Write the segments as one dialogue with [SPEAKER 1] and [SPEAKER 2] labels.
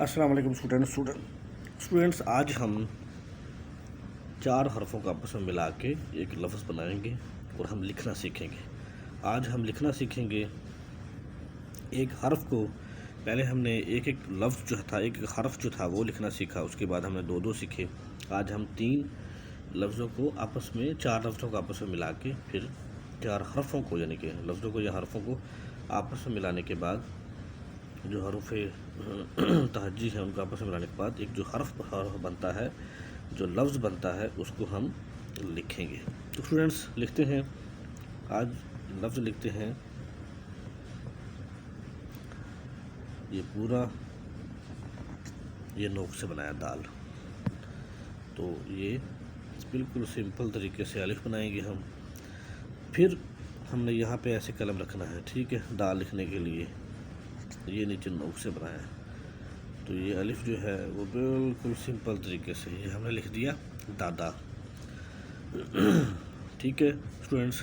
[SPEAKER 1] السلام علیکم اسٹوڈنٹس آج ہم 4 حرفوں کو آپس میں ملا کے ایک لفظ بنائیں گے اور ہم لکھنا سیکھیں گے۔ آج ہم لکھنا سیکھیں گے ایک حرف کو۔ پہلے ہم نے ایک لفظ جو تھا، ایک حرف جو تھا وہ لکھنا سیکھا، اس کے بعد ہم نے 2 سیکھے۔ آج ہم 3 لفظوں کو آپس میں 4 لفظوں کو آپس میں ملا کے پھر 4 حرفوں کو، یعنی کہ لفظوں کو یا حرفوں کو آپس میں ملانے کے بعد جو حروف تہجی ہیں ان کو آپس میں ملانے کے بعد ایک جو حرف بنتا ہے، جو لفظ بنتا ہے، اس کو ہم لکھیں گے۔ تو اسٹوڈنٹس لکھتے ہیں، آج لفظ لکھتے ہیں یہ پورا، یہ نوک سے بنایا دال۔ تو یہ بالکل سمپل طریقے سے الف بنائیں گے ہم۔ پھر ہم نے یہاں پہ ایسے قلم رکھنا ہے، ٹھیک ہے، دال لکھنے کے لیے یہ نیچے نوک سے بنایا ہے۔ تو یہ الف جو ہے وہ بالکل سمپل طریقے سے یہ ہم نے لکھ دیا دادا۔ ٹھیک ہے اسٹوڈنٹس،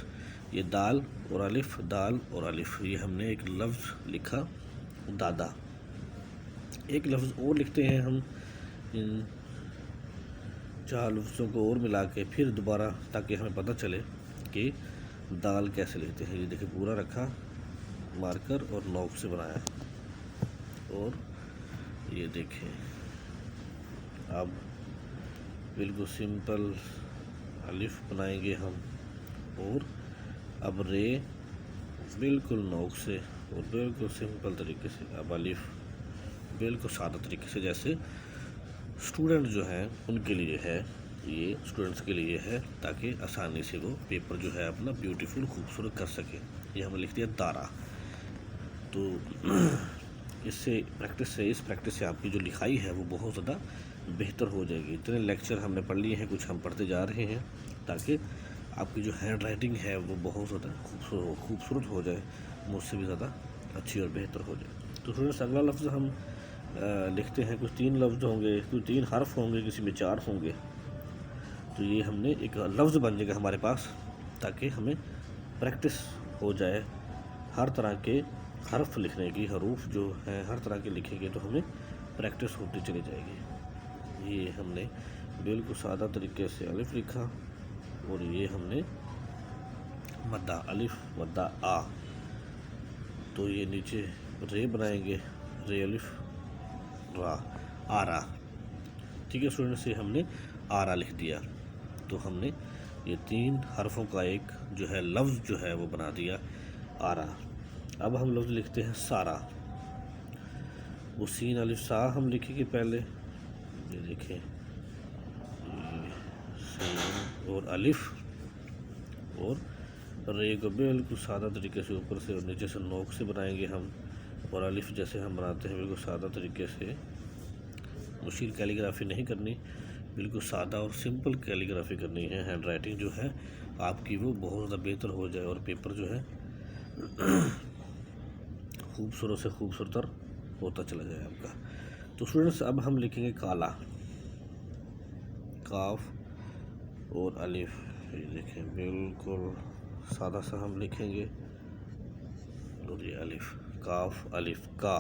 [SPEAKER 1] یہ دال اور الف، دال اور الف، یہ ہم نے ایک لفظ لکھا دادا۔ ایک لفظ اور لکھتے ہیں ہم ان 4 لفظوں کو اور ملا کے پھر دوبارہ، تاکہ ہمیں پتہ چلے کہ دال کیسے لکھتے ہیں۔ یہ دیکھیں پورا رکھا مارکر اور نوک سے بنایا، اور یہ دیکھیں اب بالکل سمپل الف بنائیں گے ہم، اور اب رے بالکل نوک سے اور بالکل سمپل طریقے سے، اب الف بالکل سادہ طریقے سے، جیسے اسٹوڈنٹ جو ہیں ان کے لیے ہے، یہ اسٹوڈنٹس کے لیے ہے، تاکہ آسانی سے وہ پیپر جو ہے اپنا بیوٹیفل خوبصورت کر سکے۔ یہ ہم نے لکھ دیا دارا۔ تو اس پریکٹس سے آپ کی جو لکھائی ہے وہ بہت زیادہ بہتر ہو جائے گی۔ اتنے لیکچر ہم نے پڑھ لیے ہیں، کچھ ہم پڑھتے جا رہے ہیں، تاکہ آپ کی جو ہینڈ رائٹنگ ہے وہ بہت زیادہ خوبصورت ہو جائے، مجھ سے بھی زیادہ اچھی اور بہتر ہو جائے۔ تو اسٹوڈنٹس اگلا لفظ ہم لکھتے ہیں، کچھ 3 لفظ ہوں گے، کچھ 3 حرف ہوں گے، کسی میں 4 ہوں گے۔ تو یہ ہم نے ایک لفظ بن جائے گا ہمارے پاس، تاکہ ہمیں پریکٹس ہو جائے ہر طرح کے حرف لکھنے کی، حروف جو ہیں ہر طرح کے لکھیں گے تو ہمیں پریکٹس ہوتی چلی جائے گی۔ یہ ہم نے بالکل سادہ طریقے سے الف لکھا، اور یہ ہم نے مدہ الف مدہ آ۔ تو یہ نیچے رے بنائیں گے، رے الف را، آرا۔ ٹھیک ہے اسٹوڈنٹس، یہ ہم نے آرا لکھ دیا۔ تو ہم نے یہ 3 حرفوں کا ایک جو ہے لفظ جو ہے وہ بنا دیا آرا۔ اب ہم لفظ لکھتے ہیں سارا۔ وہ سین الف سا ہم لکھیں گے پہلے، یہ دیکھیں سین اور الف اور رے کو بالکل سادہ طریقے سے اوپر سے اور نیچے سے نوک سے بنائیں گے ہم، اور الف جیسے ہم بناتے ہیں بالکل سادہ طریقے سے، مشکل کیلیگرافی نہیں کرنی، بالکل سادہ اور سمپل کیلیگرافی کرنی ہے۔ ہینڈ رائٹنگ جو ہے آپ کی وہ بہت زیادہ بہتر ہو جائے، اور پیپر جو ہے خوبصورت سے خوبصورت ہوتا چلا جائے آپ کا۔ تو اسٹوڈنٹس اب ہم لکھیں گے کالا، کاف اور الف، یہ دیکھیں بالکل سادہ سا ہم لکھیں گے، اور یہ الف، کاف الف کا۔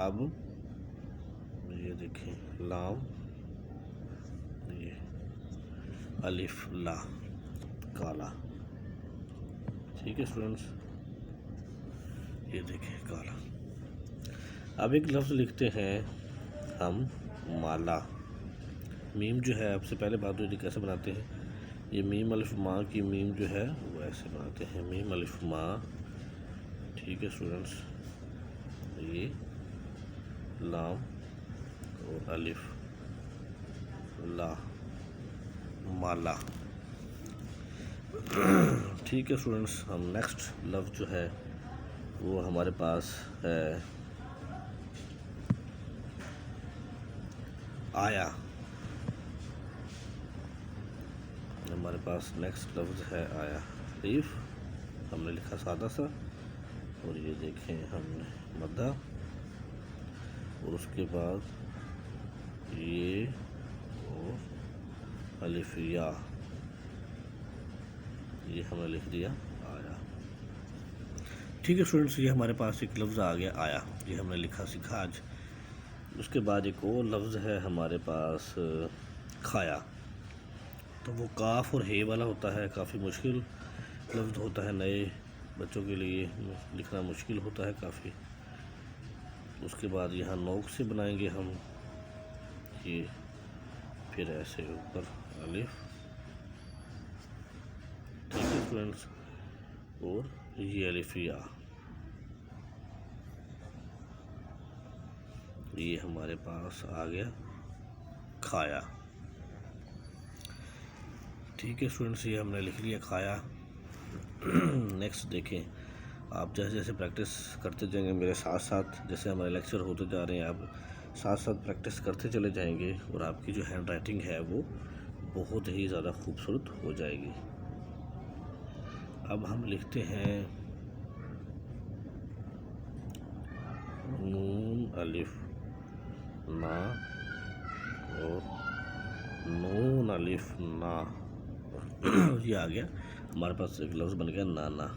[SPEAKER 1] اب یہ دیکھیں لام، یہ الف لا، کالا۔ ٹھیک ہے اسٹوڈنٹس، یہ دیکھیں کالا۔ اب ایک لفظ لکھتے ہیں ہم مالا۔ میم جو ہے، آپ سے پہلے بات ہوئی تھی کیسے بناتے ہیں، یہ میم الف ماں کی میم جو ہے وہ ایسے بناتے ہیں، میم الف ماں۔ ٹھیک ہے اسٹوڈنٹس، یہ لام اور الف لا، مالا۔ ٹھیک ہے اسٹوڈنٹس، ہم نیکسٹ لفظ جو ہے وہ ہمارے پاس ہے آیا۔ ہمارے پاس نیکسٹ لفظ ہے آیا، الف ہم نے لکھا سادہ سا، اور یہ دیکھیں ہم نے مدہ، اور اس کے بعد یہ اور الف یا، یہ ہم نے لکھ دیا آیا۔ ٹھیک ہے اسٹوڈنٹس، یہ ہمارے پاس ایک لفظ آ گیا آیا، یہ ہم نے لکھا سیکھا آج۔ اس کے بعد ایک اور لفظ ہے ہمارے پاس کھایا، تو وہ کاف اور ہے والا ہوتا ہے، کافی مشکل لفظ ہوتا ہے، نئے بچوں کے لیے لکھنا مشکل ہوتا ہے کافی۔ اس کے بعد یہاں نوک سے بنائیں گے ہم یہ، پھر ایسے اوپر الف، ٹھیک ہے اسٹوڈنٹس، اور یہ الف یا، یہ ہمارے پاس آ گیا کھایا، ٹھیک ہے اسٹوڈنٹس، یہ ہم نے لکھ لیا کھایا۔ نیکسٹ دیکھیں، آپ جیسے جیسے پریکٹس کرتے جائیں گے میرے ساتھ ساتھ، جیسے ہمارے لیکچر ہوتے جا رہے ہیں آپ ساتھ ساتھ پریکٹس کرتے چلے جائیں گے، اور آپ کی جو ہینڈ رائٹنگ ہے وہ بہت ہی زیادہ خوبصورت ہو جائے گی۔ اب ہم لکھتے ہیں نون الف نا اور نون الف نا، یہ آ گیا ہمارے پاس، ایک لفظ بن گیا نانا۔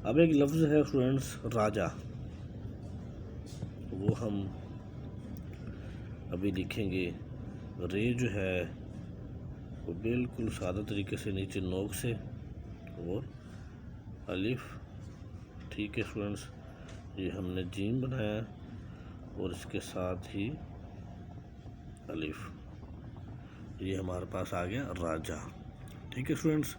[SPEAKER 1] اب ایک لفظ ہے اسٹوڈنٹس راجا، وہ ہم ابھی لکھیں گے، رے جو ہے وہ بالکل سادہ طریقے سے نیچے نوک سے، اور الف، ٹھیک ہے اسٹوڈنٹس، یہ ہم نے جیم بنایا اور اس کے ساتھ ہی الف، یہ ہمارے پاس آ گیا راجا، ٹھیک ہے اسٹوڈنٹس۔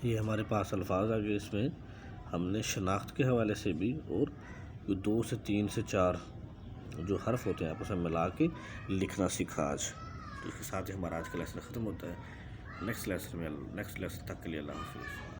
[SPEAKER 1] یہ ہمارے پاس الفاظ آ گئے، اس میں ہم نے شناخت کے حوالے سے بھی، اور 2 سے 3 سے 4 جو حرف ہوتے ہیں آپس میں ملا کے لکھنا سیکھا آج۔ اس کے ساتھ ہی ہمارا آج کا لیسن ختم ہوتا ہے۔ نیکسٹ لیسن تک کے لیے اللہ حافظ۔